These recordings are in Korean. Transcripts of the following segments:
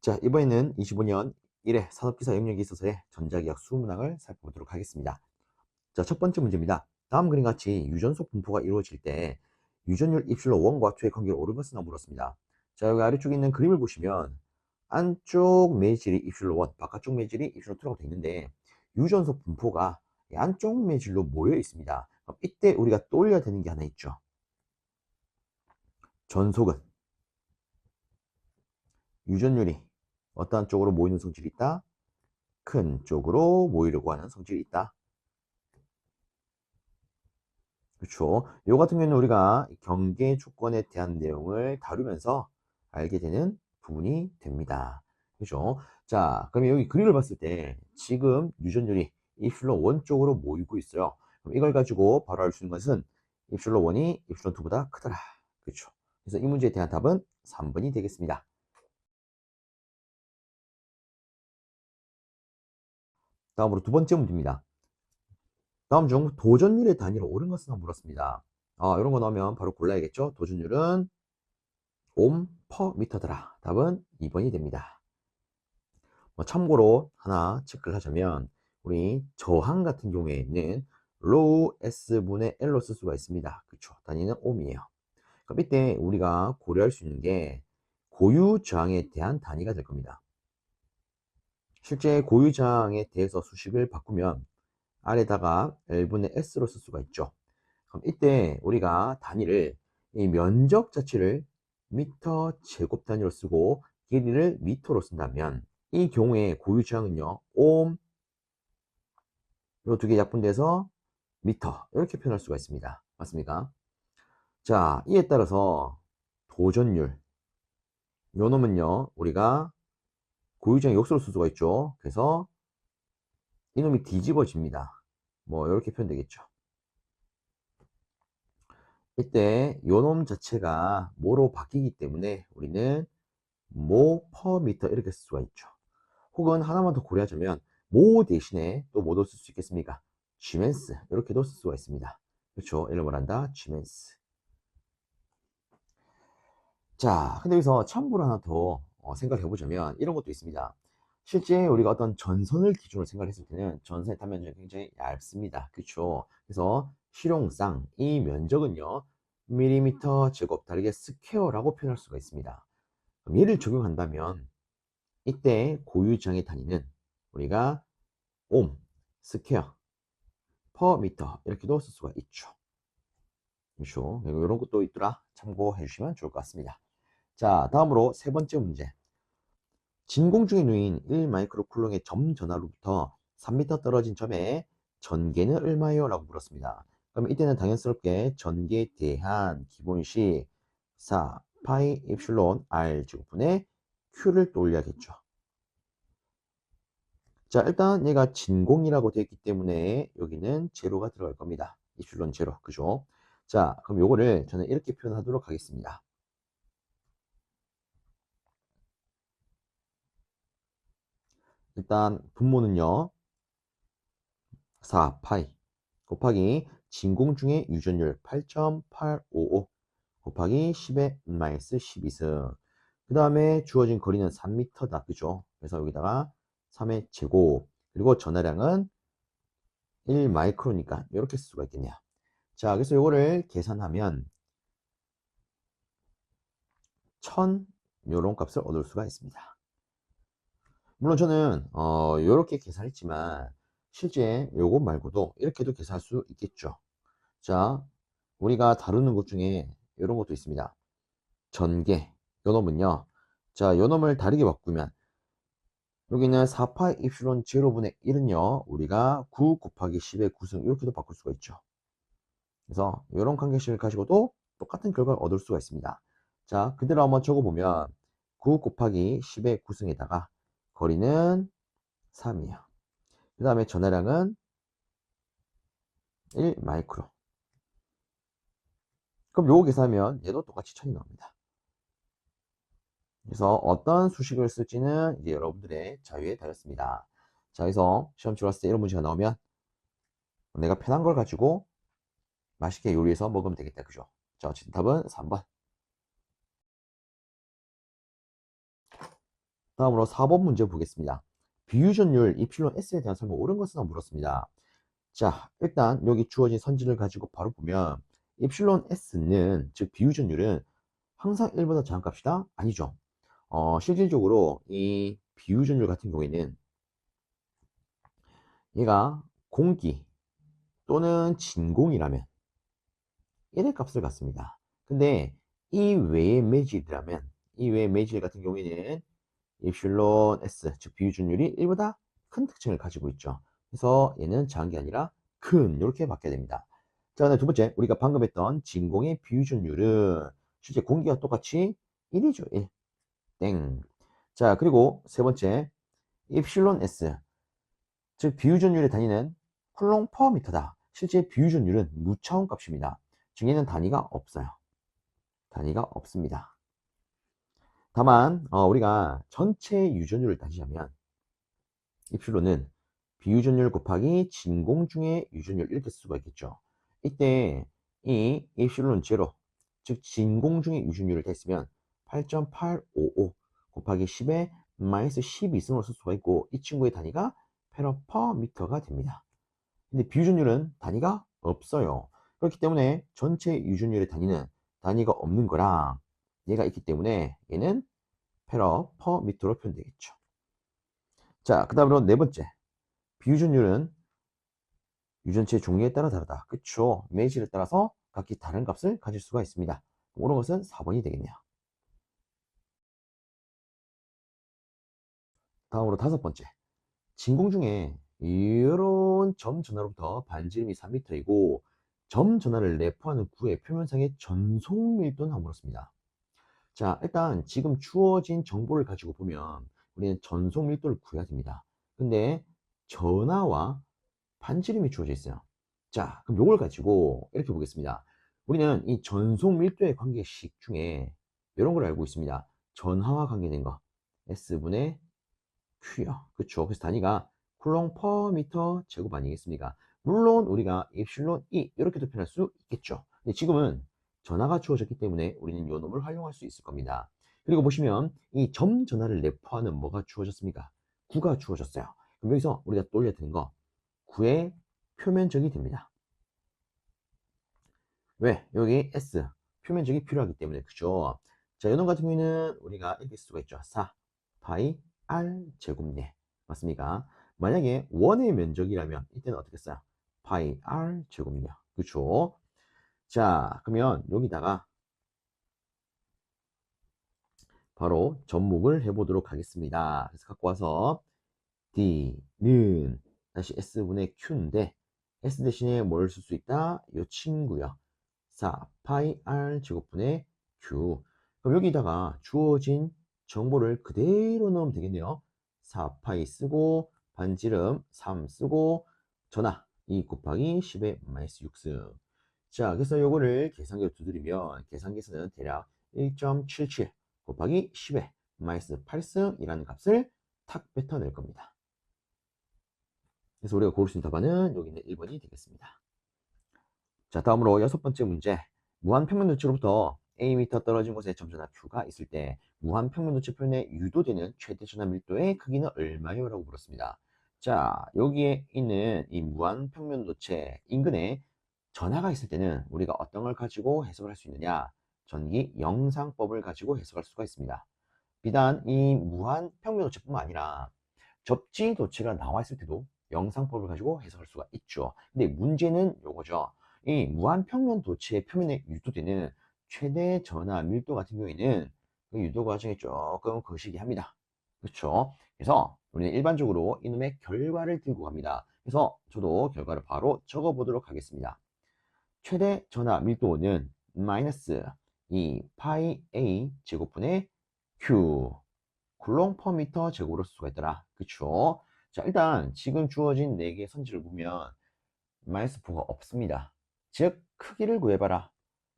자, 이번에는 25년 1회 산업기사 영역에 있어서의 전자기학 수문항을 살펴보도록 하겠습니다. 자, 첫 번째 문제입니다. 다음 그림 같이 유전속 분포가 이루어질 때 유전율 입실로 1과 2의 관계를 옳은 것은 물었습니다. 자, 여기 아래쪽에 있는 그림을 보시면 안쪽 매질이 입실로 1, 바깥쪽 매질이 입실로 2라고 되어 있는데 유전속 분포가 안쪽 매질로 모여 있습니다. 그럼 이때 우리가 떠올려야 되는 게 하나 있죠. 전속은 유전율이 어떠한 쪽으로 모이는 성질이 있다? 큰 쪽으로 모이려고 하는 성질이 있다. 그렇죠. 요 같은 경우는 우리가 경계 조건에 대한 내용을 다루면서 알게 되는 부분이 됩니다. 그렇죠. 자, 그러면 여기 그림을 봤을 때 지금 유전율이 입실론 1 쪽으로 모이고 있어요. 그럼 이걸 가지고 바로 알 수 있는 것은 입실론 1이 입실론 2보다 크더라. 그렇죠. 그래서 이 문제에 대한 답은 3번이 되겠습니다. 다음으로 두 번째 문제입니다. 다음 중 도전율의 단위로 옳은 것은 물었습니다. 이런 거 나오면 바로 골라야겠죠. 도전율은 옴 퍼 미터더라. 답은 2번이 됩니다. 참고로 하나 체크를 하자면 우리 저항 같은 경우에는 로우 S분의 L로 쓸 수가 있습니다. 그렇죠. 단위는 옴이에요. 그럼 이때 우리가 고려할 수 있는 게 고유 저항에 대한 단위가 될 겁니다. 실제 고유 저항에 대해서 수식을 바꾸면 R에다가 L분의 S로 쓸 수가 있죠. 그럼 이때 우리가 단위를 이 면적 자체를 미터 제곱 단위로 쓰고 길이를 미터로 쓴다면 이 경우에 고유 저항은요 옴 요 두 개 약분돼서 미터 이렇게 표현할 수가 있습니다. 맞습니까? 자, 이에 따라서 도전율 요 놈은요 우리가 고유 저항 역수로 쓸 수가 있죠. 그래서 이놈이 뒤집어집니다. 뭐 이렇게 표현되겠죠. 이때 요놈 자체가 뭐로 바뀌기 때문에 우리는 모 퍼 미터 이렇게 쓸 수가 있죠. 혹은 하나만 더 고려하자면 모 대신에 또 뭐도 쓸 수 있겠습니까? Gmen스 이렇게도 쓸 수가 있습니다. 그렇죠? 이걸 말한다. Gmen스. 자, 근데 여기서 참고로 하나 더 생각을 해보자면 이런 것도 있습니다. 실제 우리가 어떤 전선을 기준으로 생각했을 때는 전선의 단면적이 굉장히 얇습니다. 그렇죠? 그래서 실용상 이 면적은요 밀리미터 제곱 다르게 스퀘어라고 표현할 수가 있습니다. 그럼 얘를 적용한다면 이때 고유장의 단위는 우리가 옴, 스퀘어, 퍼 미터 이렇게도 쓸 수가 있죠. 그렇죠? 이런 것도 있더라. 참고해 주시면 좋을 것 같습니다. 자, 다음으로 세 번째 문제. 진공중에 놓인 1마이크로쿨롱의 점 전하로부터 3m 떨어진 점에 전개는 얼마예요? 라고 물었습니다. 그럼 이때는 당연스럽게 전개에 대한 기본식 4 파이 입실론 r 제곱분의 q를 떠올려야겠죠. 자, 일단 얘가 진공이라고 되어 있기 때문에 여기는 제로가 들어갈 겁니다. 입실론 제로. 그죠? 자, 그럼 요거를 저는 이렇게 표현하도록 하겠습니다. 일단 분모는요. 4파이 곱하기 진공중의 유전율 8.855 곱하기 10의 마이너스 12승. 그 다음에 주어진 거리는 3m다. 그죠? 그래서 여기다가 3의 제곱. 그리고 전하량은 1 마이크로니까 이렇게 쓸 수가 있겠네요. 자, 그래서 이거를 계산하면 1000 요런 값을 얻을 수가 있습니다. 물론 저는 이렇게 계산했지만 실제 요것 말고도 이렇게도 계산할 수 있겠죠. 자, 우리가 다루는 것 중에 이런 것도 있습니다. 전개, 요놈은요. 자, 요놈을 다르게 바꾸면 여기는 4파 입실론 제로분의 1은요. 우리가 9 곱하기 10의 9승 이렇게도 바꿀 수가 있죠. 그래서 이런 관계식을 가지고도 똑같은 결과를 얻을 수가 있습니다. 자, 그대로 한번 적어보면 9 곱하기 10의 9승에다가 거리는 3이에요. 그 다음에 전하량은 1 마이크로. 그럼 요거 계산하면 얘도 똑같이 1000이 나옵니다. 그래서 어떤 수식을 쓸지는 이제 여러분들의 자유에 달렸습니다. 자, 그래서 시험 치렀을 때 이런 문제가 나오면 내가 편한 걸 가지고 맛있게 요리해서 먹으면 되겠다. 그죠? 자, 어쨌든 답은 3번. 다음으로 4번 문제 보겠습니다. 비유전율 이필론 S에 대한 설명 옳은 것은 물었습니다. 자, 일단 여기 주어진 선지를 가지고 바로 보면 이필론 S는, 즉 비유전율은 항상 1보다 작은 값이다? 아니죠. 실질적으로 이 비유전율 같은 경우에는 얘가 공기 또는 진공이라면 1의 값을 갖습니다. 근데 이 외의 매질 같은 경우에는 입실론 S, 즉 비유준율이 1보다 큰 특징을 가지고 있죠. 그래서 얘는 작은 게 아니라 큰, 이렇게 바뀌어야 됩니다. 자, 그다음 두 번째, 우리가 방금 했던 진공의 비유준율은 실제 공기와 똑같이 1이죠. 1. 땡. 자, 그리고 세 번째, 입실론 S, 즉 비유준율의 단위는 쿨롱 퍼 미터다. 실제 비유준율은 무차원 값입니다. 중에는 단위가 없어요. 단위가 없습니다. 다만 우리가 전체 유전율을 따지자면 입실로는 비유전율 곱하기 진공 중의 유전율 이렇게 쓸 수가 있겠죠. 이때 이 입실론 제로, 즉 진공 중의 유전율을 했으면 8.855 곱하기 10의 마이너스 12승으로 쓸 수가 있고, 이 친구의 단위가 페러 퍼 미터가 됩니다. 근데 비유전율은 단위가 없어요. 그렇기 때문에 전체 유전율의 단위는 단위가 없는 거랑 얘가 있기 때문에 얘는 페러 퍼 미터로 표현되겠죠. 자, 그 다음으로 네 번째, 비유전율은 유전체의 종류에 따라 다르다. 그쵸? 매질에 따라서 각기 다른 값을 가질 수가 있습니다. 옳은 것은 4번이 되겠네요. 다음으로 다섯 번째, 진공 중에 이런 점 전하로부터 반지름이 3m이고 점 전하를 내포하는 구의 표면상의 전속 밀도는 한번 물었습니다. 자, 일단 지금 주어진 정보를 가지고 보면 우리는 전속 밀도를 구해야 됩니다. 근데 전하와 반지름이 주어져 있어요. 자, 그럼 요걸 가지고 이렇게 보겠습니다. 우리는 이 전속 밀도의 관계식 중에 이런 걸 알고 있습니다. 전하와 관계된 거 S분의 Q요. 그쵸? 그래서 단위가 쿨롱 퍼 미터 제곱 아니겠습니까? 물론 우리가 입실론 E 이렇게도 표현할 수 있겠죠. 근데 지금은 전하가 주어졌기 때문에 우리는 요 놈을 활용할 수 있을 겁니다. 그리고 보시면 이 점 전하를 내포하는 뭐가 주어졌습니까? 9가 주어졌어요. 그럼 여기서 우리가 또 올려야 되는 거 9의 표면적이 됩니다. 왜? 여기 S 표면적이 필요하기 때문에, 그죠? 자, 이놈 같은 경우에는 우리가 이렇게 쓸 수가 있죠. 4 파이 R 제곱내, 맞습니까? 만약에 원의 면적이라면 이때는 어떻게 써요? 파이 R 제곱내, 그죠? 자, 그러면 여기다가 바로 접목을 해보도록 하겠습니다. 그래서 갖고 와서 D는 다시 S분의 Q인데 S 대신에 뭘 쓸 수 있다? 이 친구요. 4 파이 R 제곱분의 Q. 그럼 여기다가 주어진 정보를 그대로 넣으면 되겠네요. 4 파이 쓰고 반지름 3 쓰고 전하 2 곱하기 10의 마이너스 6승. 자, 그래서 요거를 계산기로 두드리면 계산기에서는 대략 1.77 곱하기 10의 마이너스 8승이라는 값을 탁 뱉어낼 겁니다. 그래서 우리가 고를 수 있는 답안은 여기 있는 1번이 되겠습니다. 자, 다음으로 여섯 번째 문제. 무한평면 도체로부터 Am 떨어진 곳에 점전하 Q가 있을 때 무한평면 도체 표면에 유도되는 최대 전하 밀도의 크기는 얼마요? 라고 물었습니다. 자, 여기에 있는 이 무한평면 도체 인근에 전하가 있을 때는 우리가 어떤 걸 가지고 해석을 할 수 있느냐? 전기 영상법을 가지고 해석할 수가 있습니다. 비단 이 무한평면 도체뿐만 아니라 접지 도체가 나와 있을 때도 영상법을 가지고 해석할 수가 있죠. 근데 문제는 요거죠. 이 무한평면 도체의 표면에 유도되는 최대 전하 밀도 같은 경우에는 그 유도 과정이 조금 거시기합니다. 그렇죠? 그래서 우리는 일반적으로 이놈의 결과를 들고 갑니다. 그래서 저도 결과를 바로 적어 보도록 하겠습니다. 최대 전하 밀도는 마이너스 2 파이 A 제곱분의 Q 쿨롱 퍼 미터 제곱으로 쓸 수가 있더라. 그쵸? 자, 일단 지금 주어진 4개의 선지를 보면 마이너스 부호가 없습니다. 즉 크기를 구해봐라.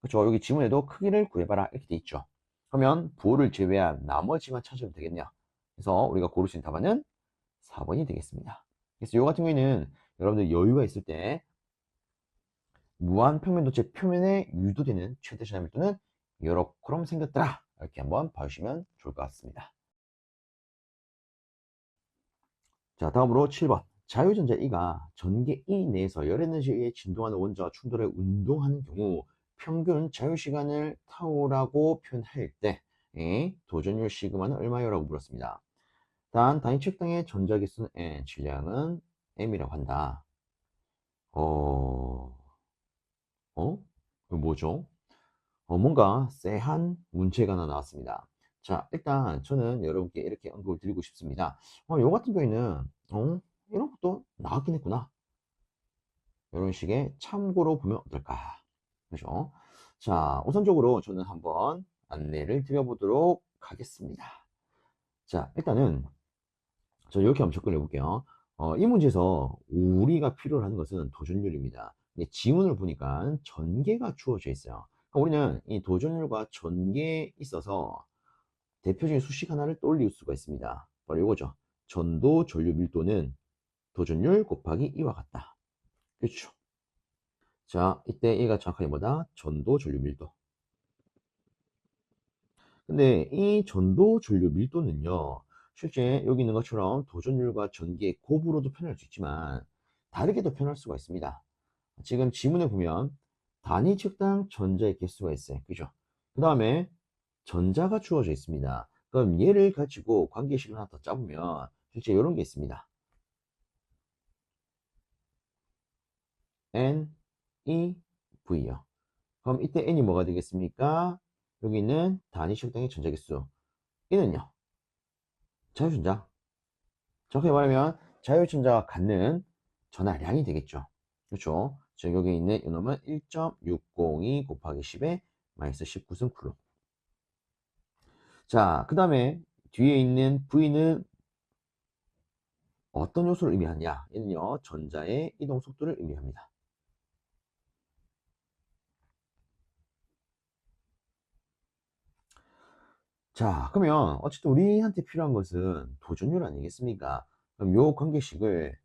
그쵸? 여기 지문에도 크기를 구해봐라 이렇게 돼 있죠. 그러면 부호를 제외한 나머지만 찾으면 되겠네요. 그래서 우리가 고를 수 있는 답안은 4번이 되겠습니다. 그래서 이 같은 경우에는 여러분들 여유가 있을 때 무한평면도체 표면에 유도되는 최대 전압밀도는 이렇게 생겼더라. 이렇게 한번 봐주시면 좋을 것 같습니다. 자, 다음으로 7번. 자유전자 E가 전개 E 내에서 열 에너지에 의해 진동하는 원자와 충돌해 운동하는 경우 평균 자유시간을 타우라고 표현할 때 도전율 시그마는 얼마요라고 물었습니다. 단위 측정의 전자기수는 N, 질량은 M이라고 한다. 어, 이거 뭐죠? 뭔가 쎄한 문제가 하나 나왔습니다. 자, 일단 저는 여러분께 이렇게 언급을 드리고 싶습니다. 요 같은 경우에는, 이런 것도 나왔긴 했구나. 이런 식의 참고로 보면 어떨까. 그죠? 자, 우선적으로 저는 한번 안내를 드려보도록 하겠습니다. 자, 일단은 저 이렇게 한번 접근해 볼게요. 이 문제에서 우리가 필요로 하는 것은 도전율입니다. 근데 지문을 보니까 전개가 주어져 있어요. 그러니까 우리는 이 도전율과 전개에 있어서 대표적인 수식 하나를 떠올릴 수가 있습니다. 바로 이거죠. 전도 전류 밀도는 도전율 곱하기 이와 같다. 그렇죠. 자, 이때 얘가 정확하게 뭐다? 전도 전류 밀도. 근데 이 전도 전류 밀도는요, 실제 여기 있는 것처럼 도전율과 전기의 곱으로도 표현할 수 있지만 다르게도 표현할 수가 있습니다. 지금 지문에 보면 단위 측당 전자의 개수가 있어요. 그죠? 그 다음에 전자가 주어져 있습니다. 그럼 얘를 가지고 관계식을 하나 더 짜보면 실제 이런 게 있습니다. N, E, V요. 그럼 이때 N이 뭐가 되겠습니까? 여기 있는 단위 측당의 전자 개수. E는요? 자유전자. 정확히 말하면 자유전자와 갖는 전하량이 되겠죠. 그렇죠? 즉 여기 있는 이놈은 1.602 곱하기 10의 마이너스 19승 쿨롬. 자, 그 다음에 뒤에 있는 V는 어떤 요소를 의미하냐? 얘는요, 전자의 이동 속도를 의미합니다. 자, 그러면 어쨌든 우리한테 필요한 것은 도전율 아니겠습니까? 그럼 요 관계식을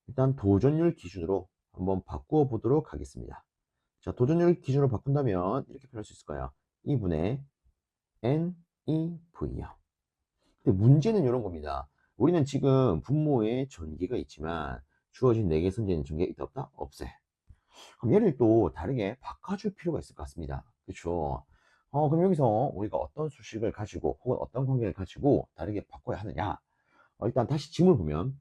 일단 도전율 기준으로 한번 바꾸어 보도록 하겠습니다. 자, 도전율 기준으로 바꾼다면 이렇게 표현할 수 있을 거예요. 2분의 NEV요. 근데 문제는 이런 겁니다. 우리는 지금 분모에 전기가 있지만 주어진 4개 선재는 전기가 있다 없다? 없어요. 그럼 얘를 또 다르게 바꿔줄 필요가 있을 것 같습니다. 그렇죠? 그럼 여기서 우리가 어떤 수식을 가지고 혹은 어떤 관계를 가지고 다르게 바꿔야 하느냐? 일단 다시 지문을 보면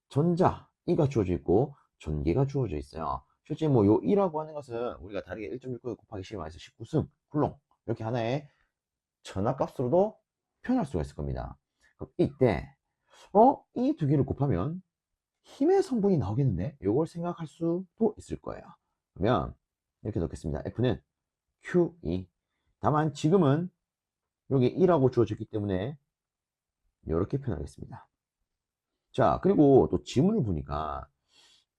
전자 E가 주어져 있고 전기가 주어져 있어요. 실제 뭐 요 E라고 하는 것은 우리가 다르게 1.6 곱하기 10에서 19승 쿨롱 이렇게 하나의 전압값으로도 표현할 수가 있을 겁니다. 그럼 이때 이 두 개를 곱하면 힘의 성분이 나오겠는데 이걸 생각할 수도 있을 거예요. 그러면 이렇게 넣겠습니다. F는 QE. 다만 지금은 여기 E라고 주어졌기 때문에 이렇게 표현하겠습니다. 자, 그리고 또 지문을 보니까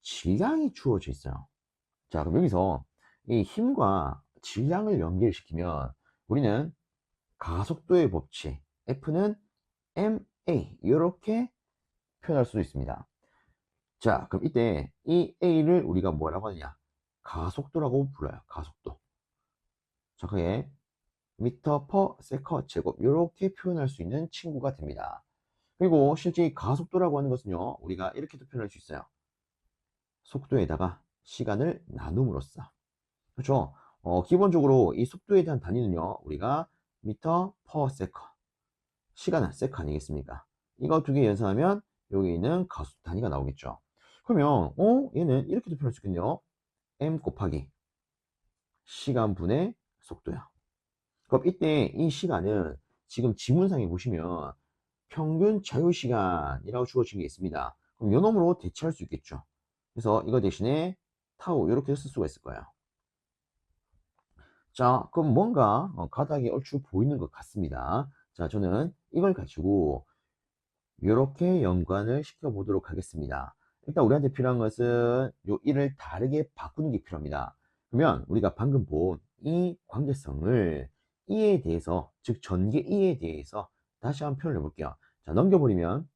질량이 주어져 있어요. 자, 그럼 여기서 이 힘과 질량을 연결시키면 우리는 가속도의 법칙 F는 ma 이렇게 표현할 수도 있습니다. 자, 그럼 이때 이 a를 우리가 뭐라고 하느냐? 가속도라고 불러요. 가속도. 정확하게 미터 퍼 세컨 제곱 이렇게 표현할 수 있는 친구가 됩니다. 그리고 실제 이 가속도라고 하는 것은요, 우리가 이렇게도 표현할 수 있어요. 속도에다가 시간을 나눔으로써. 그렇죠? 기본적으로 이 속도에 대한 단위는요, 우리가 미터 퍼 세컨. 시간은 세컨 아니겠습니까? 이거 두 개 연산하면 여기 있는 가속 단위가 나오겠죠. 그러면 얘는 이렇게도 표현할 수 있겠네요. m 곱하기 시간분의 속도야. 그럼 이때 이 시간은 지금 지문상에 보시면 평균 자유시간이라고 주어진 게 있습니다. 그럼 요 놈으로 대체할 수 있겠죠. 그래서 이거 대신에 타우 이렇게 쓸 수가 있을 거예요. 자, 그럼 뭔가 가닥이 얼추 보이는 것 같습니다. 자, 저는 이걸 가지고 이렇게 연관을 시켜 보도록 하겠습니다. 일단 우리한테 필요한 것은 요 일을 다르게 바꾸는 게 필요합니다. 그러면 우리가 방금 본 이 관계성을 E에 대해서, 즉 전개 E에 대해서 다시 한번 표현해 볼게요. 자, 넘겨버리면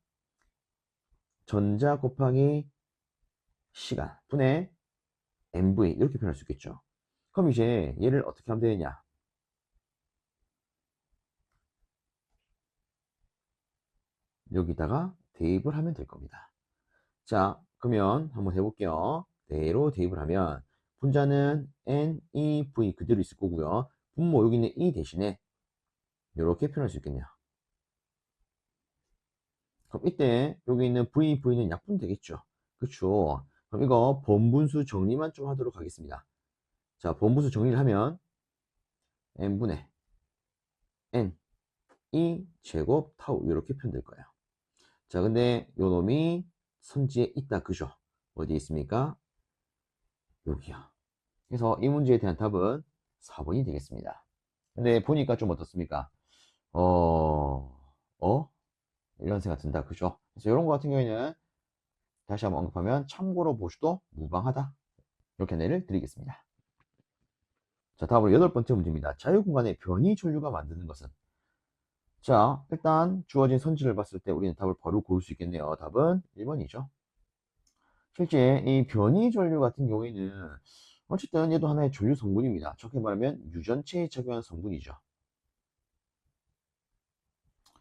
전자 곱하기 시간 분의 mv 이렇게 표현할 수 있겠죠. 그럼 이제 얘를 어떻게 하면 되느냐? 여기다가 대입을 하면 될 겁니다. 자, 그러면 한번 해볼게요. 그대로 대입을 하면 분자는 n, e, v 그대로 있을 거고요. 분모 여기 있는 e 대신에 이렇게 표현할 수 있겠네요. 그럼 이때 여기 있는 v는 약분 되겠죠. 그쵸? 그럼 이거 번분수 정리만 좀 하도록 하겠습니다. 자, 번분수 정리를 하면 n분의 n, e 제곱 타우 이렇게 표현될 거예요. 자, 근데 요 놈이 선지에 있다. 그죠? 어디에 있습니까? 여기요. 그래서 이 문제에 대한 답은 4번이 되겠습니다. 근데 보니까 좀 어떻습니까? 어, 어? 이런 생각 든다. 그죠? 그래서 이런 거 같은 경우에는 다시 한번 언급하면 참고로 보셔도 무방하다. 이렇게 안내를 드리겠습니다. 자, 다음으로 8번째 문제입니다. 자유공간에 변이 전류가 만드는 것은? 자, 일단 주어진 선지를 봤을 때 우리는 답을 바로 고를 수 있겠네요. 답은 1번이죠. 실제 이 변이 전류 같은 경우에는 어쨌든 얘도 하나의 전류 성분입니다. 적게 말하면 유전체에 작용하는 성분이죠.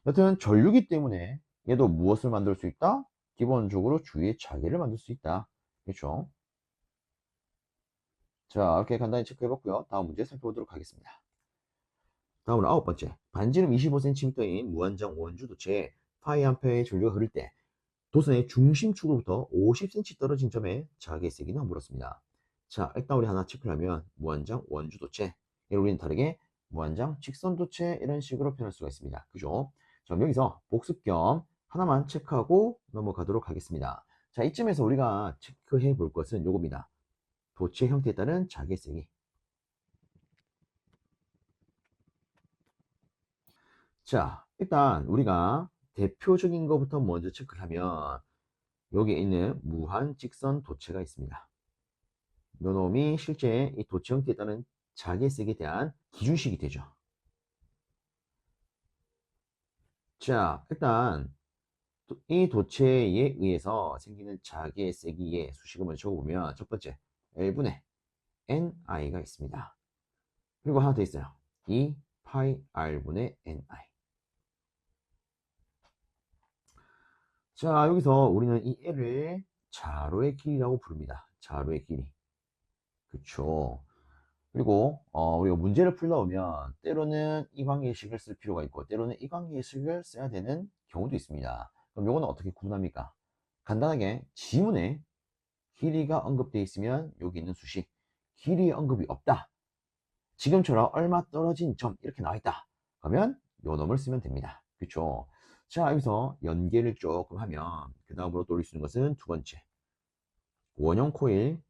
여튼 전류기 때문에 얘도 무엇을 만들 수 있다? 기본적으로 주위에 자기를 만들 수 있다. 그렇죠? 자, 이렇게 간단히 체크해봤고요. 다음 문제 살펴보도록 하겠습니다. 다음으로 9번째. 반지름 25cm인 무한정 원주도체에 파이 암페어의 전류가 흐를 때 도선의 중심축으로부터 50cm 떨어진 점에 자기의 세기는 물었습니다. 자, 일단 우리 하나 체크를 하면 무한정 원주도체, 얘를 우리는 다르게 무한정 직선도체 이런 식으로 표현할 수가 있습니다. 그죠? 자, 그럼 여기서 복습 겸 하나만 체크하고 넘어가도록 하겠습니다. 자, 이쯤에서 우리가 체크해 볼 것은 요겁니다. 도체 형태에 따른 자기의 세기. 자, 일단 우리가 대표적인 것부터 먼저 체크를 하면 여기에 있는 무한 직선 도체가 있습니다. 요 놈이 실제 이 도체 형태에 따른 자기색에 대한 기준식이 되죠. 자, 일단 이 도체에 의해서 생기는 자기세기의 수식을 먼저 적어보면 첫 번째 L분의 NI가 있습니다. 그리고 하나 더 있어요. 2 파이 R분의 NI. 자, 여기서 우리는 이 L을 자로의 길이라고 부릅니다. 자로의 길이. 그쵸. 그리고 우리가 문제를 풀다 보면 때로는 이 관계식을 쓸 필요가 있고 때로는 이 관계식을 써야 되는 경우도 있습니다. 그럼 요거는 어떻게 구분합니까? 간단하게 지문에 길이가 언급되어 있으면 여기 있는 수식 길이의 언급이 없다. 지금처럼 얼마 떨어진 점 이렇게 나와 있다. 그러면 요 놈을 쓰면 됩니다. 그렇죠? 자, 여기서 연계를 조금 하면 그 다음으로 또 올릴 수 있는 것은 두 번째 원형 코일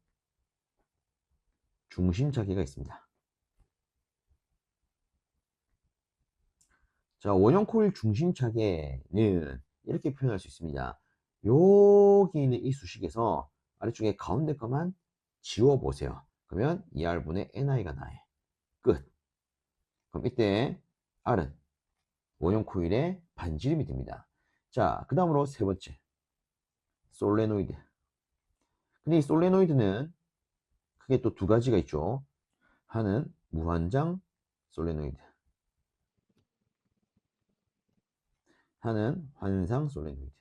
중심 자기가 있습니다. 자, 원형 코일 중심 차계는 이렇게 표현할 수 있습니다. 여기 있는 이 수식에서 아래쪽에 가운데 것만 지워보세요. 그러면 2R분의 NI가 나요. 끝. 그럼 이때 R은 원형 코일의 반지름이 됩니다. 자, 그 다음으로 세 번째. 솔레노이드. 근데 이 솔레노이드는 크게 또 두 가지가 있죠. 하나는 무한장 솔레노이드. 하나는 환상 솔레노이드.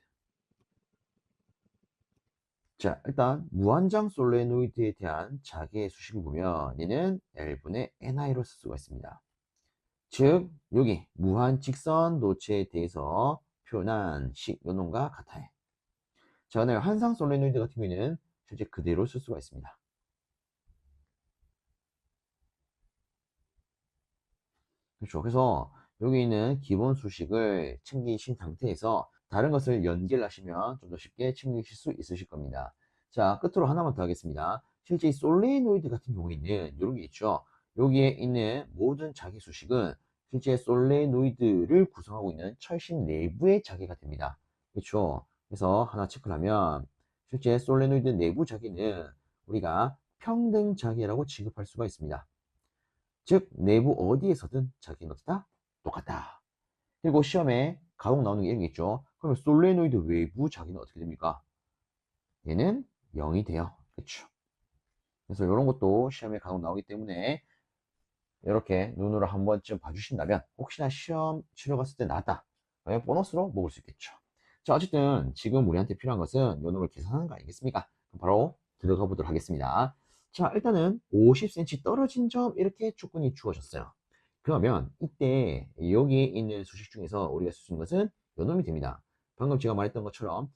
자, 일단 무한장 솔레노이드에 대한 자기의 수식을 보면 얘는 L분의 NI로 쓸 수가 있습니다. 즉 여기 무한 직선 도체에 대해서 표현한 식 요놈과 같아요. 자, 오늘 한상 솔레노이드 같은 경우에는 실제 그대로 쓸 수가 있습니다. 그렇죠. 그래서 여기 있는 기본 수식을 챙기신 상태에서 다른 것을 연계를 하시면 좀 더 쉽게 챙기실 수 있으실 겁니다. 자, 끝으로 하나만 더 하겠습니다. 실제 이 솔레노이드 같은 경우에는 이런 게 있죠. 여기에 있는 모든 자기 수식은 실제 솔레노이드를 구성하고 있는 철심 내부의 자기가 됩니다. 그렇죠. 그래서 하나 체크를 하면 실제 솔레노이드 내부 자기는 우리가 평등 자기라고 취급할 수가 있습니다. 즉 내부 어디에서든 자기는 어떻다? 똑같다. 그리고 시험에 가공 나오는 게 이런 게 있죠. 그러면 솔레노이드 외부 자기는 어떻게 됩니까? 얘는 0이 돼요. 그렇죠. 그래서 이런 것도 시험에 가공 나오기 때문에 이렇게 눈으로 한 번쯤 봐주신다면 혹시나 시험 치러 갔을 때 나왔다. 그러면 보너스로 먹을 수 있겠죠. 자, 어쨌든 지금 우리한테 필요한 것은 요 놈을 계산하는 거 아니겠습니까? 그럼 바로 들어가 보도록 하겠습니다. 자, 일단은 50cm 떨어진 점 이렇게 조건이 주어졌어요. 그러면 이때 여기 있는 수식 중에서 우리가 쓸 수 있는 것은 요 놈이 됩니다. 방금 제가 말했던 것처럼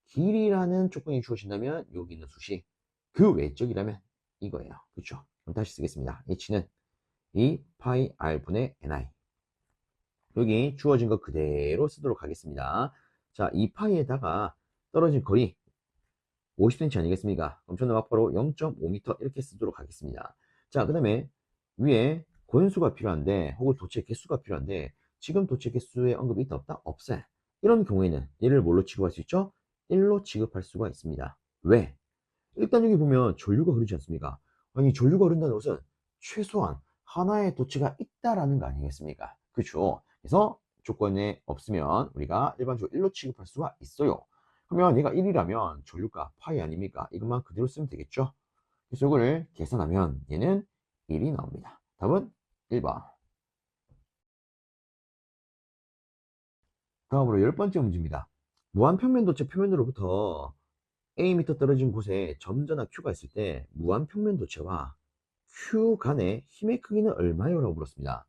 길이라는 조건이 주어진다면 여기 있는 수식, 그 외적이라면 이거예요. 그렇죠? 그럼 다시 쓰겠습니다. h는 2 파이 r분의 ni. 여기 주어진 거 그대로 쓰도록 하겠습니다. 자, 2파이에다가 떨어진 거리 50cm 아니겠습니까? 그럼 저는 앞으로 0.5m 이렇게 쓰도록 하겠습니다. 자, 그 다음에 위에 권수가 필요한데, 혹은 도체 개수가 필요한데, 지금 도체 개수의 언급이 있다 없다? 없어요. 이런 경우에는 얘를 뭘로 취급할 수 있죠? 1로 취급할 수가 있습니다. 왜? 일단 여기 보면 전류가 흐르지 않습니까? 아니, 전류가 흐른다는 것은 최소한 하나의 도체가 있다라는 거 아니겠습니까? 그렇죠? 그래서 조건에 없으면 우리가 일반적으로 1로 취급할 수가 있어요. 그러면 얘가 1이라면 전류가 파이 아닙니까? 이것만 그대로 쓰면 되겠죠? 그래서 이거를 계산하면 얘는 1이 나옵니다. 답은 1번. 다음으로 10번째 문제입니다. 무한평면 도체 표면으로부터 Am 떨어진 곳에 점전화 Q가 있을 때 무한평면 도체와 Q 간의 힘의 크기는 얼마요? 라고 물었습니다.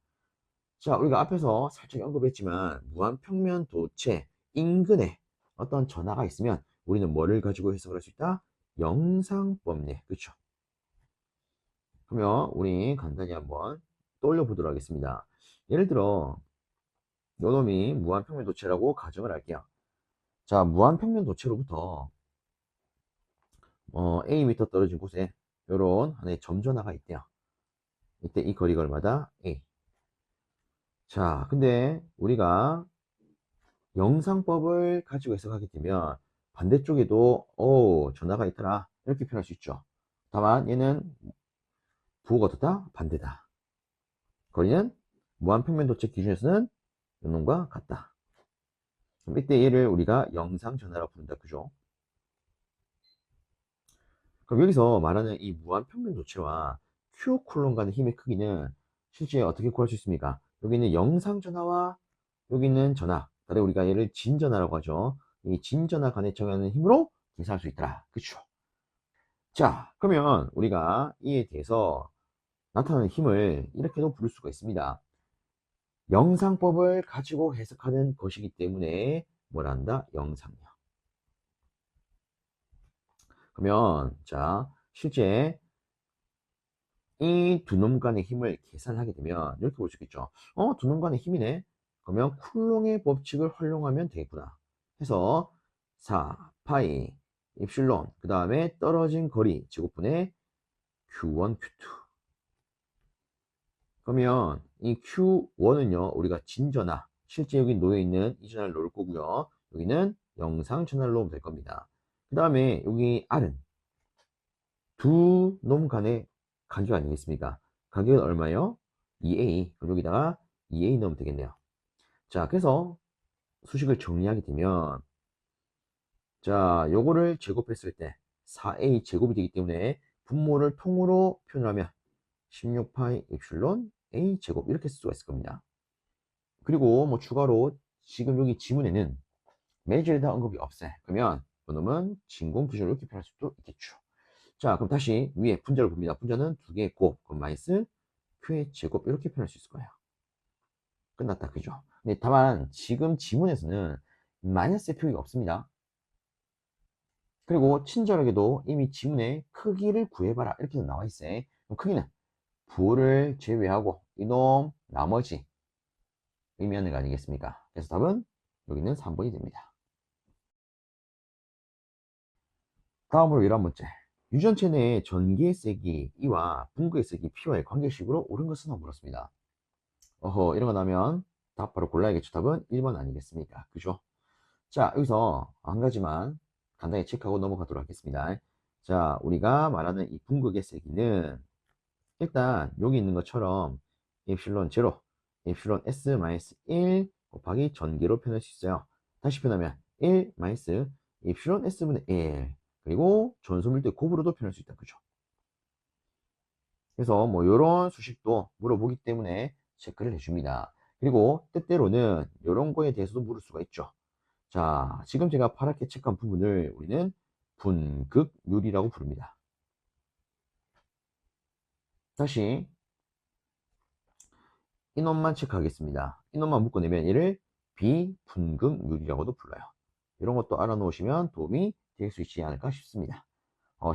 자, 우리가 앞에서 살짝 언급했지만 무한평면 도체 인근에 어떤 전하가 있으면 우리는 뭐를 가지고 해석을 할 수 있다? 영상법례. 그렇죠? 그러면 우리 간단히 한번 떠올려 보도록 하겠습니다. 예를 들어 요놈이 무한평면 도체라고 가정을 할게요. 자, 무한평면 도체로부터 A미터 떨어진 곳에 요런 하나의 점전화가 있대요. 이때 이 거리가 얼마다? A. 자, 근데 우리가 영상법을 가지고 해석하게 되면 반대쪽에도 전화가 있더라 이렇게 표현할 수 있죠. 다만 얘는 부호가 어떻다? 반대다. 거리는 무한평면 도체 기준에서는 요놈과 같다. 그럼 이때 얘를 우리가 영상전화라고 부른다. 그죠? 그럼 여기서 말하는 이 무한평면 도체와 Q 쿨론 간의 힘의 크기는 실제 어떻게 구할 수 있습니까? 여기는 영상전화와 여기는 전화. 다들 우리가 얘를 진전화라고 하죠. 이 진전화 간에 정하는 힘으로 계산할 수 있더라. 그쵸? 자, 그러면 우리가 이에 대해서 나타나는 힘을 이렇게도 부를 수가 있습니다. 영상법을 가지고 해석하는 것이기 때문에 뭐라 한다? 영상력. 그러면 자, 실제 이 두 놈 간의 힘을 계산하게 되면 이렇게 볼 수 있겠죠. 두 놈 간의 힘이네. 그러면 쿨롱의 법칙을 활용하면 되겠구나. 해서 4 파이 입실론 그 다음에 떨어진 거리 제곱분의 Q1, Q2. 그러면 이 Q1은요 우리가 진전화 실제 여기 놓여있는 이 전화를 놓을 거고요. 여기는 영상 전화를 놓으면 될 겁니다. 그 다음에 여기 R은 두 놈 간의 가격 아니겠습니까? 가격은 얼마요? 2A. 그럼 여기다가 2A 넣으면 되겠네요. 자, 그래서 수식을 정리하게 되면 자, 요거를 제곱했을 때 4A 제곱이 되기 때문에 분모를 통으로 표현하면 16파이 입실론 A 제곱 이렇게 쓸 수가 있을 겁니다. 그리고 뭐 추가로 지금 여기 지문에는 매질에 대한 언급이 없어요. 그러면 이놈은 진공 규정을 이렇게 표현할 수도 있겠죠. 자, 그럼 다시 위에 분자를 봅니다. 분자는 두 개 있고, 그럼 마이너스 Q의 제곱 이렇게 표현할 수 있을 거예요. 끝났다, 그죠? 근데 다만 지금 지문에서는 마이너스의 표기가 없습니다. 그리고 친절하게도 이미 지문에 크기를 구해봐라 이렇게 나와 있어요. 그럼 크기는 부호를 제외하고 이놈 나머지 의미하는 거 아니겠습니까? 그래서 답은 여기는 3번이 됩니다. 다음으로 11번째. 유전체 내의 전기의 세기 E와 분구의 세기 P와의 관계식으로 옳은 것은 물었습니다. 이런 거 나면 답 바로 골라야겠죠. 답은 1번 아니겠습니까? 그죠? 자, 여기서 한 가지만 간단히 체크하고 넘어가도록 하겠습니다. 자, 우리가 말하는 이 분극의 세기는 일단 여기 있는 것처럼 엡실론 제로, 엡실론 S-1 곱하기 전기로 표현할 수 있어요. 다시 표현하면 1 마이너스 엡실론 S분의 1 그리고 전소밀도의 곱으로도 표현할 수 있다. 그죠? 그래서 뭐 이런 수식도 물어보기 때문에 체크를 해줍니다. 그리고 때때로는 이런 거에 대해서도 물을 수가 있죠. 자, 지금 제가 파랗게 체크한 부분을 우리는 분극률이라고 부릅니다. 다시 인원만 체크하겠습니다. 인원만 묶어내면 얘를 비분극률이라고도 불러요. 이런 것도 알아놓으시면 도움이 될 수 있지 않을까 싶습니다.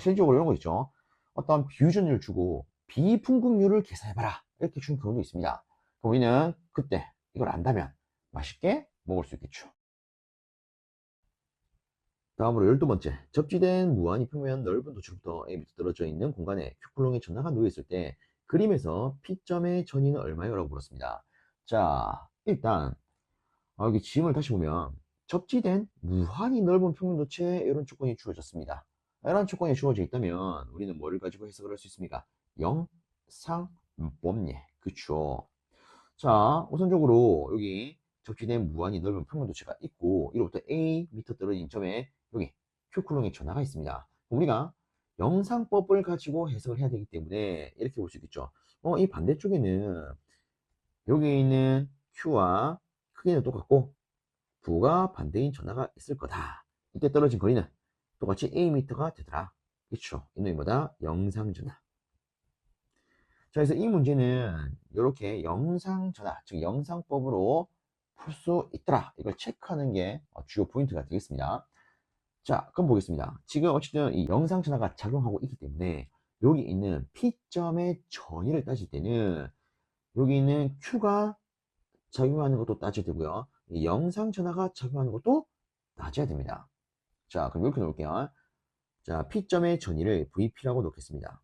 실질적으로 이런 거 있죠. 어떤 비유전을 주고 비분극률을 계산해봐라 이렇게 준 경우도 있습니다. 그럼 우리는 그때 이걸 안다면 맛있게 먹을 수 있겠죠. 다음으로 12번째, 접지된 무한히 평면 넓은 도출부터 A 밑에 떨어져 있는 공간에 큐클롱의 전하가 놓여있을 때 그림에서 P점의 전위는 얼마예요? 라고 물었습니다. 자, 일단 여기 지음을 다시 보면 접지된 무한히 넓은 평면도체에 이런 조건이 주어졌습니다. 이런 조건이 주어져 있다면 우리는 뭐를 가지고 해석을 할 수 있습니까? 영상법예. 그쵸? 자, 우선적으로 여기 접지된 무한히 넓은 평면도체가 있고 이로부터 A 미터 떨어진 점에 여기 큐쿨롱의 전하가 있습니다. 우리가 영상법을 가지고 해석을 해야 되기 때문에 이렇게 볼 수 있겠죠. 이 반대쪽에는 여기 있는 Q와 크기는 똑같고 부가 반대인 전하가 있을 거다. 이때 떨어진 거리는 똑같이 A 미터가 되더라. 그쵸? 이 놈이 뭐다? 영상전하. 자, 그래서 이 문제는 이렇게 영상전화, 즉 영상법으로 풀 수 있더라. 이걸 체크하는 게 주요 포인트가 되겠습니다. 자, 그럼 보겠습니다. 지금 어쨌든 이 영상전화가 작용하고 있기 때문에 여기 있는 P점의 전위를 따질 때는 여기 있는 Q가 작용하는 것도 따져야 되고요. 이 영상전화가 작용하는 것도 따져야 됩니다. 자, 그럼 이렇게 놓을게요. 자, P점의 전위를 VP라고 놓겠습니다.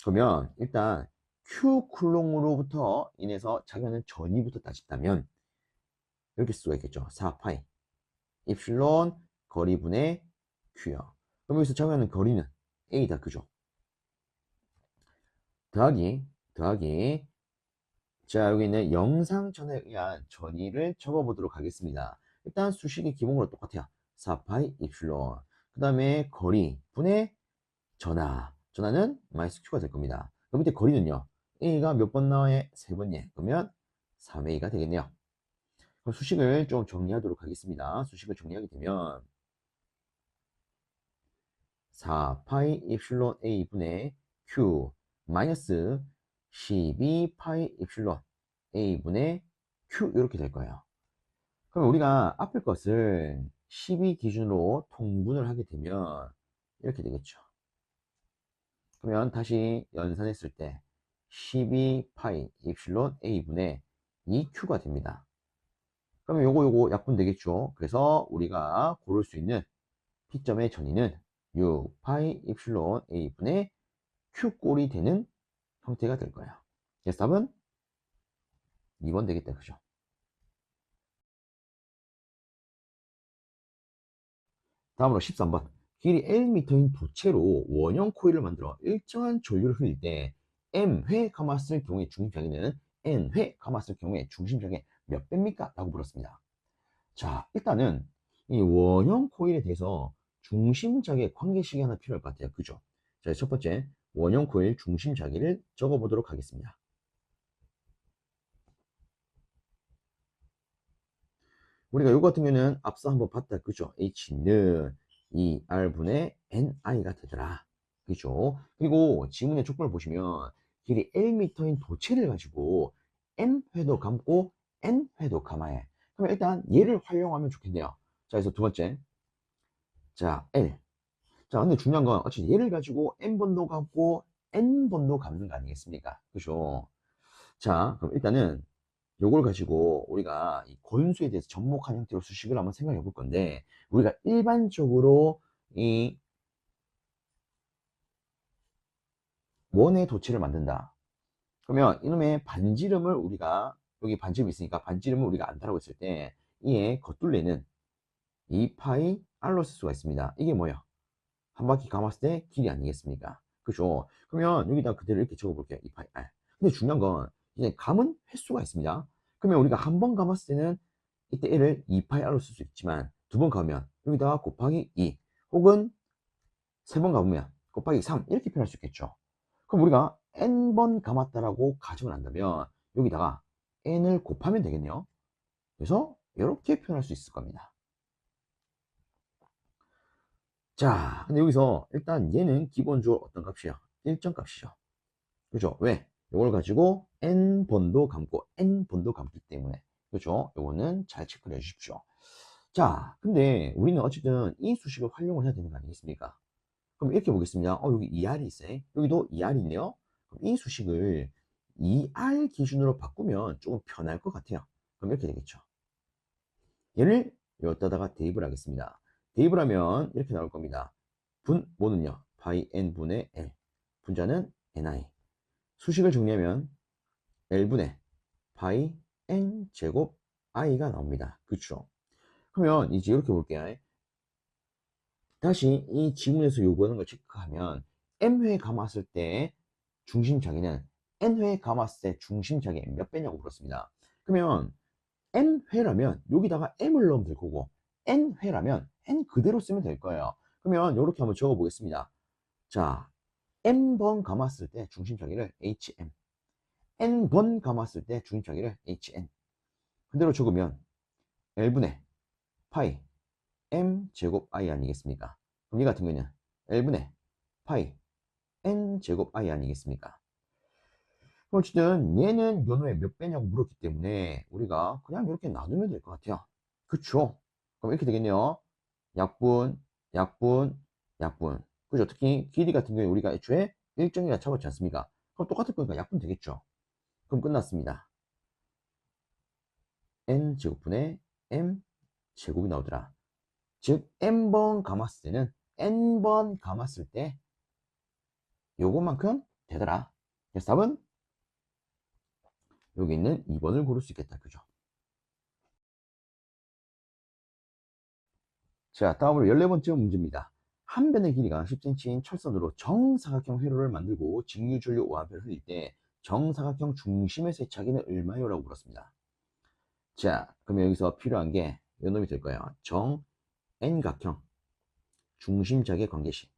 그러면 일단 Q 쿨롱으로부터 인해서 작용하는 전위부터 따진다면 이렇게 쓸 수가 있겠죠. 4파이 입실론 거리분의 Q요. 그럼 여기서 작용하는 거리는 A다. 그죠? 더하기 자, 여기 있는 영상전에 의한 전위를 적어보도록 하겠습니다. 일단 수식이 기본으로 똑같아요. 4파이 입실론 그 다음에 거리 분의 전하는 마이너스 Q가 될 겁니다. 그 밑에 거리는요. A가 몇 번 나와요? 3번 예. 그러면 3A가 되겠네요. 그럼 수식을 좀 정리하도록 하겠습니다. 수식을 정리하게 되면 4파이 입실론 A분의 Q 마이너스 12파이 입실론 A분의 Q 이렇게 될 거예요. 그럼 우리가 앞에 것을 12 기준으로 통분을 하게 되면 이렇게 되겠죠. 그러면 다시 연산했을 때 12파이 입실론 A분의 2Q가 됩니다. 그러면 요거 약분 되겠죠. 그래서 우리가 고를 수 있는 P점의 전위는 6파이 입실론 A분의 Q꼴이 되는 형태가 될 거예요. 그래서 답은 2번 되겠다. 그죠? 다음으로 13번. 길이 Lm인 도체로 원형 코일을 만들어 일정한 조율을 흘릴 때 M회 감았을 경우에 중심장애는 N회 감았을 경우에 중심장애 몇 배입니까? 라고 물었습니다. 자, 일단은 이 원형 코일에 대해서 중심자개 관계식이 하나 필요할 것 같아요. 그죠? 자, 첫 번째 원형 코일 중심자개를 적어보도록 하겠습니다. 우리가 이거 같은 경우는 앞서 한번 봤다. 그죠? H는 2R분의 NI가 되더라. 그죠? 그리고 지문의 조건을 보시면 길이 Lm인 도체를 가지고 N회도 감고 N회도 감아해. 그러면 일단 얘를 활용하면 좋겠네요. 자, 그래서 두 번째. 자, L. 자, 근데 중요한 건 어차피 얘를 가지고 N번도 감고 N번도 감는 거 아니겠습니까? 그죠? 자, 그럼 일단은 요걸 가지고 우리가 이 권수에 대해서 접목한 형태로 수식을 한번 생각해 볼 건데 우리가 일반적으로 이 원의 도체를 만든다. 그러면 이놈의 반지름을 우리가 여기 반지름이 있으니까 반지름을 우리가 안다라고 했을 때 이의 겉둘레는 2파이 R로 쓸 수가 있습니다. 이게 뭐야? 한 바퀴 감았을 때 길이 아니겠습니까? 그죠? 그러면 여기다 그대로 이렇게 적어 볼게요. 2파이 R. 근데 중요한 건 이제 감은 횟수가 있습니다. 그러면 우리가 한 번 감았을 때는 이때 L을 2파이 R로 쓸 수 있지만 두 번 감으면 여기다가 곱하기 2 혹은 세 번 감으면 곱하기 3 이렇게 표현할 수 있겠죠. 그럼 우리가 n번 감았다라고 가정을 한다면 여기다가 n을 곱하면 되겠네요. 그래서 이렇게 표현할 수 있을 겁니다. 자, 근데 여기서 일단 얘는 기본적으로 어떤 값이야? 일정 값이죠. 그죠? 왜? 이걸 가지고 n번도 감고 n번도 감기 때문에. 그죠? 요거는 잘 체크를 해 주십시오. 자, 근데 우리는 어쨌든 이 수식을 활용을 해야 되는 거 아니겠습니까? 그럼 이렇게 보겠습니다. 여기 2R이 있어요. 여기도 2R이 있네요. 그럼 이 수식을 2R 기준으로 바꾸면 조금 편할 것 같아요. 그럼 이렇게 되겠죠. 얘를 여기다가 대입을 하겠습니다. 대입을 하면 이렇게 나올 겁니다. 뭐는요? 바이 n분의 L. 분자는 ni. 수식을 정리하면 L분의 바이 n 제곱 i가 나옵니다. 그렇죠? 그러면 이제 이렇게 볼게요. 다시 이 지문에서 요구하는 걸 체크하면 m회 감았을 때 중심자기는 n회 감았을 때 중심자기 몇 배냐고 물었습니다. 그러면 n회라면 여기다가 m을 넣으면 될 거고 n회라면 n 그대로 쓰면 될 거예요. 그러면 이렇게 한번 적어 보겠습니다. 자, n번 감았을 때 중심자기를 hm, n번 감았을 때 중심자기를 hn. 그대로 적으면 L분의 파이 m 제곱 i 아니겠습니까? 그럼 이 같은 경우는 L분의 파이 n 제곱 i 아니겠습니까? 어쨌든 얘는 연호의 몇 배냐고 물었기 때문에 우리가 그냥 이렇게 나누면 될 것 같아요. 그쵸? 그럼 이렇게 되겠네요. 약분, 약분, 약분. 그죠? 특히 길이 같은 경우에 우리가 애초에 일정이라 잡았지 않습니까? 그럼 똑같을 거니까 약분 되겠죠? 그럼 끝났습니다. n 제곱분의 m 제곱이 나오더라. 즉 n번 감았을 때는 n번 감았을 때 요것만큼 되더라. 그래서 답은 여기 있는 2번을 고를 수 있겠다. 그죠? 자, 다음으로 14번째 문제입니다. 한 변의 길이가 10cm인 철선으로 정사각형 회로를 만들고 직류전류 5A를 흘릴 때 정사각형 중심의 세차기는 얼마요? 라고 물었습니다. 자, 그러면 여기서 필요한 게 요 놈이 될 거예요. 정 N각형 중심작의 관계식.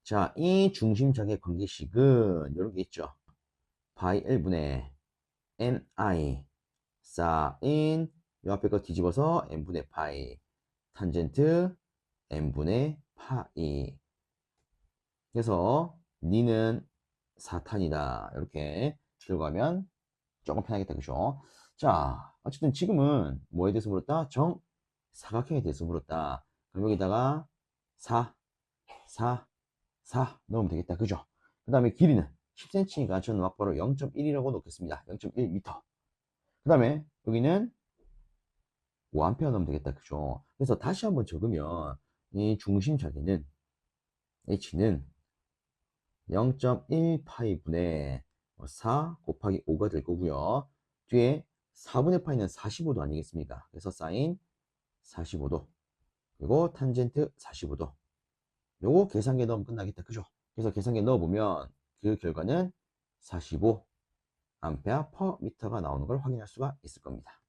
자, 이 중심작의 관계식은 이런 게 있죠. 바이 1분의 ni 사인 요 앞에 거 뒤집어서 n분의 파이 탄젠트 n분의 파이. 그래서 니는 사탄이다. 이렇게 들고 가면 조금 편하겠다. 그죠? 자, 어쨌든 지금은 뭐에 대해서 물었다? 정사각형에 대해서 물었다. 그럼 여기다가 4, 4, 4 넣으면 되겠다. 그죠? 그 다음에 길이는 10cm니까 저는 막바로 0.1이라고 놓겠습니다. 0.1m. 그 다음에 여기는 5A 넣으면 되겠다. 그죠? 그래서 다시 한번 적으면 이 중심 자기는 H는 0.1파이분의 4 곱하기 5가 될 거고요. 뒤에 4분의 파이는 45도 아니겠습니까? 그래서 사인 45도 그리고 탄젠트 45도. 요거 계산기에 넣으면 끝나겠다. 그죠? 그래서 계산기에 넣어보면 그 결과는 45 암페어 퍼 미터가 나오는 걸 확인할 수가 있을 겁니다.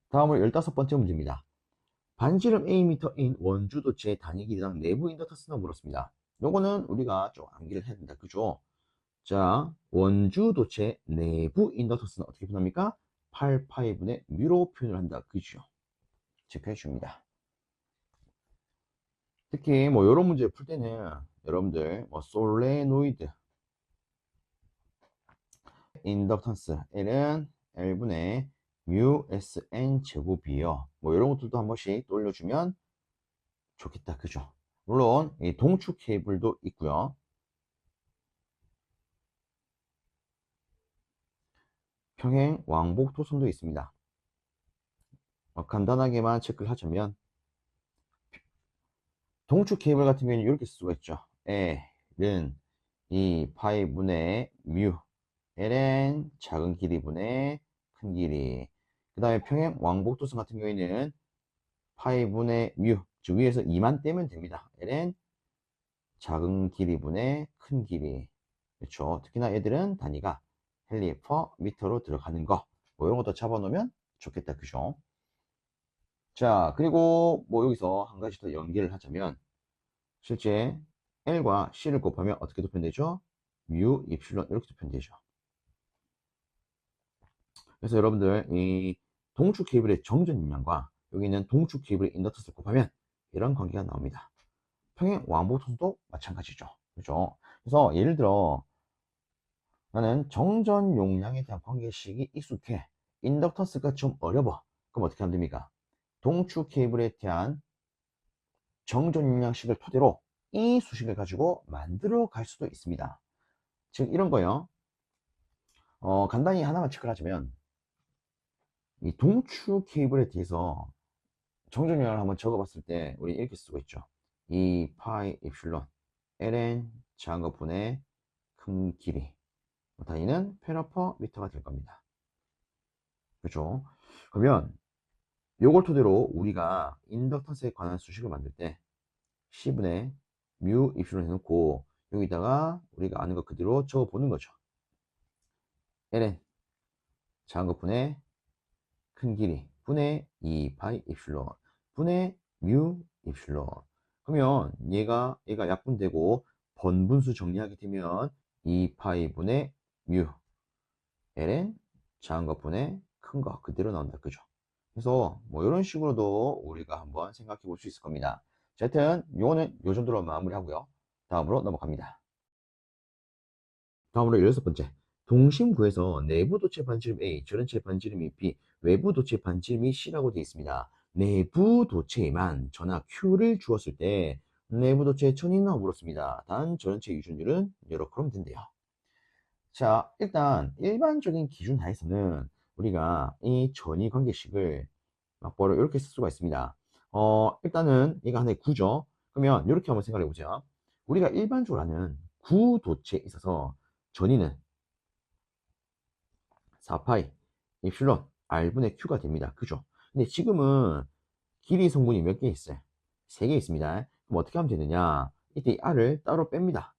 다음으로 15번째 문제입니다. 반지름 Am인 원주도체의 단위 길이당 내부 인덕터스는 물었습니다. 요거는 우리가 좀 암기를 해야 된다. 그죠? 자, 원주도체 내부 인덕터스는 어떻게 표현합니까? 8파이분의 뮤로 표현을 한다. 그죠? 체크해 줍니다. 특히 뭐 이런 문제 풀 때는 여러분들 뭐 솔레노이드 인덕턴스 L은 L분의 뮤 SN 제곱이요. 뭐 이런 것들도 한 번씩 떠올려주면 좋겠다. 그죠? 물론 이 동축 케이블도 있고요. 평행 왕복 도선도 있습니다. 간단하게만 체크를 하자면 동축 케이블 같은 경우에는 이렇게 쓸 수가 있죠. L은 이 파이분의 뮤 ln 작은 길이분의 큰 길이. 그 다음에 평행 왕복 도선 같은 경우에는 파이분의 뮤, 즉 위에서 2만 떼면 됩니다. ln 작은 길이분의 큰 길이. 그렇죠. 특히나 얘들은 단위가 헨리 퍼 미터로 들어가는 거. 뭐 이런 것도 잡아놓으면 좋겠다. 그죠? 자, 그리고 뭐 여기서 한 가지 더 연계를 하자면 실제 L과 C를 곱하면 어떻게 표현되죠? 뮤, 입실론 이렇게 표현되죠. 그래서 여러분들 이 동축 케이블의 정전 용량과 여기 있는 동축 케이블의 인덕터스를 곱하면 이런 관계가 나옵니다. 평행 왕복토도 마찬가지죠. 그죠? 그래서 예를 들어 나는 정전 용량에 대한 관계식이 익숙해. 인덕턴스가 좀 어려워. 그럼 어떻게 하면 됩니까? 동축 케이블에 대한 정전 용량식을 토대로 이 수식을 가지고 만들어 갈 수도 있습니다. 즉 이런 거요. 간단히 하나만 체크를 하자면 이 동축 케이블에 대해서 정전 용량을 한번 적어봤을 때 우리 이렇게 쓰고 있죠. 2 파이 입실론 ln 작은 것분의 큰 길이 단위는 페라퍼 미터가 될 겁니다. 그렇죠? 그러면 요걸 토대로 우리가 인덕턴스에 관한 수식을 만들 때 C분의 뮤 입실론 해놓고 여기다가 우리가 아는 것 그대로 적어보는 거죠. ln 작은 것분의 큰 길이 분의 2파이 입실론 분의 뮤 입실론. 그러면 얘가 약분되고 번분수 정리하게 되면 2파이 분의 뮤 ln 작은 것분의 큰 거 그대로 나온다. 그죠? 그래서 뭐 이런 식으로도 우리가 한번 생각해 볼 수 있을 겁니다. 자, 하여튼 요거는 요 정도로 마무리하고요. 다음으로 넘어갑니다. 다음으로 16번째. 동심구에서 내부 도체 반지름 A, 전원체 반지름이 B, 외부 도체 반지름이 C라고 되어 있습니다. 내부 도체에만 전하 Q를 주었을 때 내부 도체에 천이 있나 물었습니다. 단 전원체 유전율은 이렇게 하면 된대요. 자, 일단 일반적인 기준 하에서는 우리가 이 전위 관계식을 막바로 이렇게 쓸 수가 있습니다. 일단은 얘가 하나의 구죠. 그러면 이렇게 한번 생각해 보죠. 우리가 일반적으로 하는 구도체에 있어서 전위는 4파이 입실론 R분의 Q가 됩니다. 그죠? 근데 지금은 길이 성분이 몇 개 있어요? 3개 있습니다. 그럼 어떻게 하면 되느냐? 이때 이 R을 따로 뺍니다.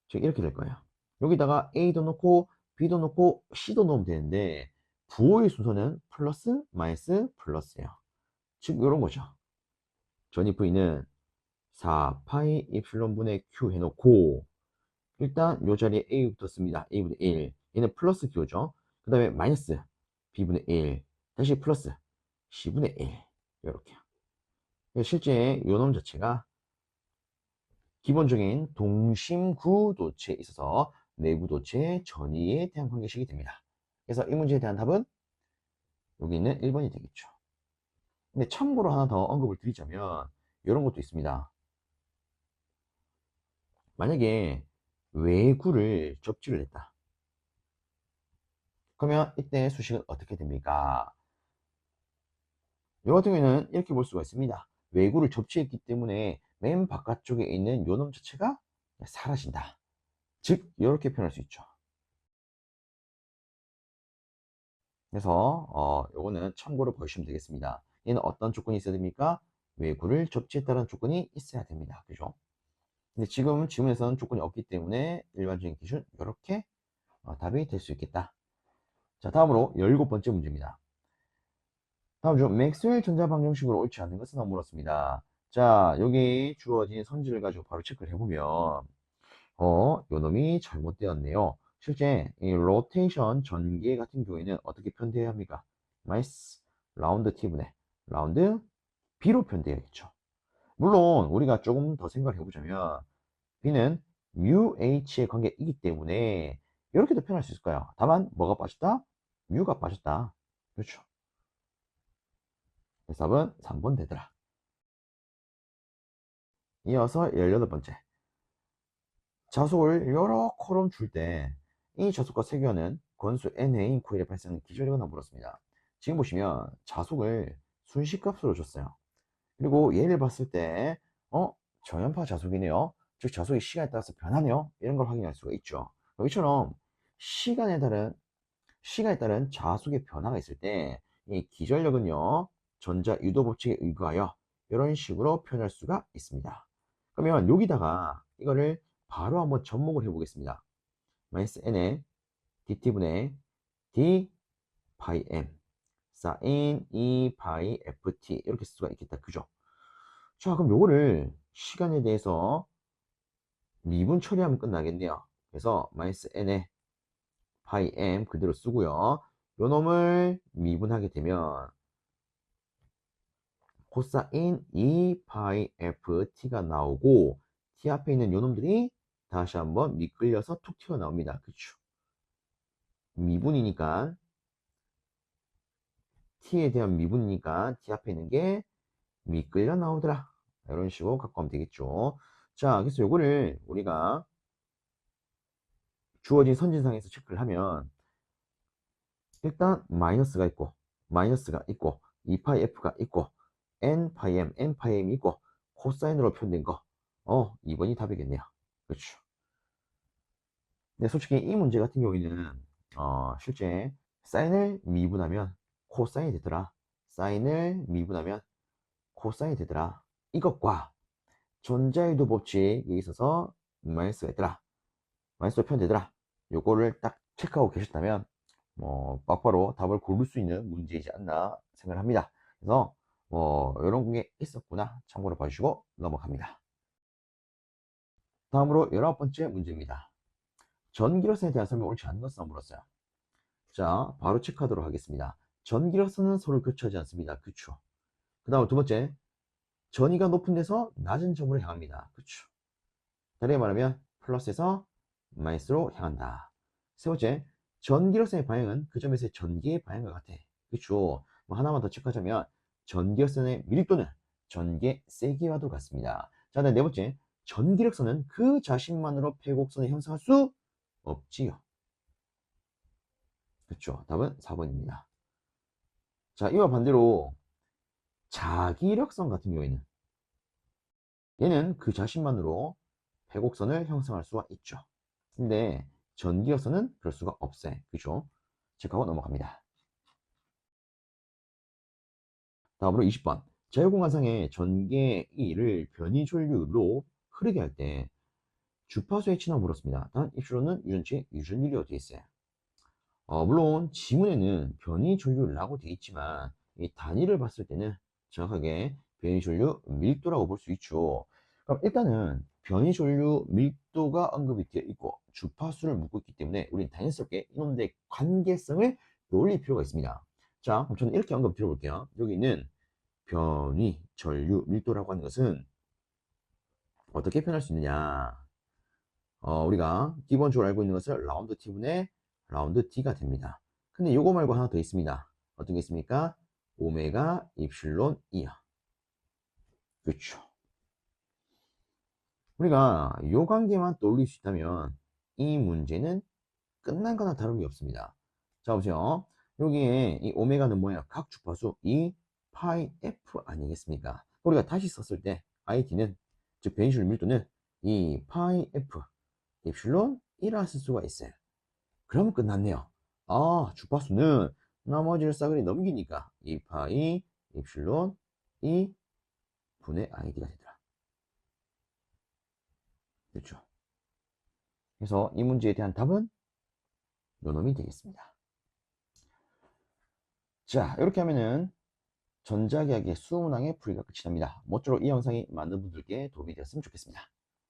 즉 이렇게 될 거예요. 여기다가 A도 넣고 B도 넣고 C도 넣으면 되는데 부호의 순서는 플러스 마이너스 플러스예요. 즉 이런 거죠. 전이 V는 4파이 입실론 분의 Q 해놓고 일단 요 자리에 A부터 씁니다. A분의 1 얘는 플러스 Q죠. 그 다음에 마이너스 B분의 1 다시 플러스 C분의 1 이렇게 실제 요 놈 자체가 기본적인 동심구도체에 있어서 내부도체의 전위에 대한 관계식이 됩니다. 그래서 이 문제에 대한 답은 여기 있는 1번이 되겠죠. 근데 참고로 하나 더 언급을 드리자면 이런 것도 있습니다. 만약에 외구를 접지를 했다. 그러면 이때 수식은 어떻게 됩니까? 이 같은 경우에는 이렇게 볼 수가 있습니다. 외구를 접지했기 때문에 맨 바깥쪽에 있는 요놈 자체가 사라진다. 즉 이렇게 표현할 수 있죠. 그래서 요거는 참고로 보시면 되겠습니다. 얘는 어떤 조건이 있어야 됩니까? 외구를 접지했다는 조건이 있어야 됩니다. 그죠? 근데 지금 지문에서는 조건이 없기 때문에 일반적인 기준 이렇게 답이 될 수 있겠다. 자, 다음으로 17번째 문제입니다. 다음 중 맥스웰 전자방정식으로 옳지 않은 것은 물었습니다. 자, 여기 주어진 선지를 가지고 바로 체크를 해보면 요 놈이 잘못되었네요. 실제 이 로테이션 전개 같은 경우에는 어떻게 편대해야 합니까? 마이스 라운드 T분의 라운드 B로 편대해야겠죠. 물론 우리가 조금 더 생각을 해보자면 B는 뮤 H의 관계이기 때문에 이렇게도 표현할 수 있을 거예요. 다만 뭐가 빠졌다? 뮤가 빠졌다. 그렇죠. 그래서 답은 3번 되더라. 이어서 18번째. 자속을 여러 콜럼 줄 때 이 자속과 세교하는 건수 n의 코일에 발생하는 기저력은 물었습니다. 지금 보시면 자속을 순식값으로 줬어요. 그리고 얘를 봤을 때 저연파 자속이네요. 즉 자속이 시간에 따라서 변하네요. 이런 걸 확인할 수가 있죠. 이처럼 시간에 따른 자속의 변화가 있을 때 이 기전력은요 전자 유도 법칙에 의거하여 이런 식으로 표현할 수가 있습니다. 그러면 여기다가 이거를 바로 한번 접목을 해 보겠습니다. 마이너스 n의 dt분의 d 파이 m 사인 2 파이 ft 이렇게 쓸 수가 있겠다. 그죠? 자, 그럼 요거를 시간에 대해서 미분 처리하면 끝나겠네요. 그래서 마이너스 n의 파이 m 그대로 쓰고요. 요 놈을 미분하게 되면 코사인 2파이 ft가 나오고 t 앞에 있는 요 놈들이 다시 한번 미끌려서 툭 튀어나옵니다. 그쵸? 미분이니까 t에 대한 미분이니까 t 앞에 있는 게 미끌려 나오더라. 이런 식으로 갖고 가면 되겠죠. 자, 그래서 요거를 우리가 주어진 선진상에서 체크를 하면 일단 마이너스가 있고 2파이 f가 있고 n파이 m이 있고 코사인으로 표현된 거 2번이 답이겠네요. 그렇죠. 근데 솔직히 이 문제 같은 경우에는 실제 사인을 미분하면 코사인이 되더라. 사인을 미분하면 코사인이 되더라. 이것과 존자유도 법칙에 있어서 마이너스가 있더라. 마이너스로 표현되더라. 요거를 딱 체크하고 계셨다면 막바로 답을 고를 수 있는 문제이지 않나 생각을 합니다. 그래서 이런 게 있었구나 참고로 봐주시고 넘어갑니다. 다음으로 19번째 문제입니다. 전기로선에 대한 설명 옳지 않은 것을 물었어요. 자, 바로 체크하도록 하겠습니다. 전기로선은 서로 교차하지 않습니다. 그쵸? 그 다음 두 번째, 전위가 높은 데서 낮은 점으로 향합니다. 그쵸? 다르게 말하면 플러스에서 마이너스로 향한다. 세 번째, 전기로선의 방향은 그 점에서의 전기의 방향과 같아. 그쵸? 하나만 더 체크하자면 전기력선의 밀도는 전기의 세기와도 같습니다. 자, 네 번째, 전기력선은 그 자신만으로 패곡선을 형성할 수 없지요. 그렇죠. 답은 4번입니다. 자, 이와 반대로 자기력선 같은 경우에는 얘는 그 자신만으로 패곡선을 형성할 수가 있죠. 근데 전기력선은 그럴 수가 없어요. 그렇죠? 체크하고 넘어갑니다. 다음으로 20번. 자유공간상의 전기의 E를 변이전류로 흐르게 할 때 주파수의 진화를 물었습니다. 단 입시로는 유전체 유전율이 되어 있어요. 물론 지문에는 변이전류라고 되어 있지만 이 단위를 봤을 때는 정확하게 변이전류 밀도라고 볼 수 있죠. 그럼 일단은 변이전류 밀도가 언급이 되어 있고 주파수를 묻고 있기 때문에 우리는 당연스럽게 이놈들의 관계성을 떠올릴 필요가 있습니다. 자, 그럼 저는 이렇게 언급 드려볼게요. 여기 있는 변이 전류 밀도라고 하는 것은 어떻게 표현할 수 있느냐? 우리가 기본적으로 알고 있는 것은 라운드 T분의 라운드 D가 됩니다. 근데 요거 말고 하나 더 있습니다. 어떤 게 있습니까? 오메가 입실론 E야. 그렇죠. 우리가 요 관계만 떠올릴 수 있다면 이 문제는 끝난 거나 다름이 없습니다. 자, 보세요. 여기에 이 오메가는 뭐예요? 각 주파수 2 파이 F 아니겠습니까? 우리가 다시 썼을 때 IT는 즉 변이율 밀도는 2 파이 F 입실론 1라 쓸 수가 있어요. 그럼 끝났네요. 주파수는 나머지를 싸그리 넘기니까 2파이 입실론 2 분의 ID가 되더라. 그렇죠. 그래서 이 문제에 대한 답은 요놈이 되겠습니다. 자, 이렇게 하면은 전자계약의 수문항의 풀이가 끝이 납니다. 모쪼록 이 영상이 많은 분들께 도움이 되었으면 좋겠습니다.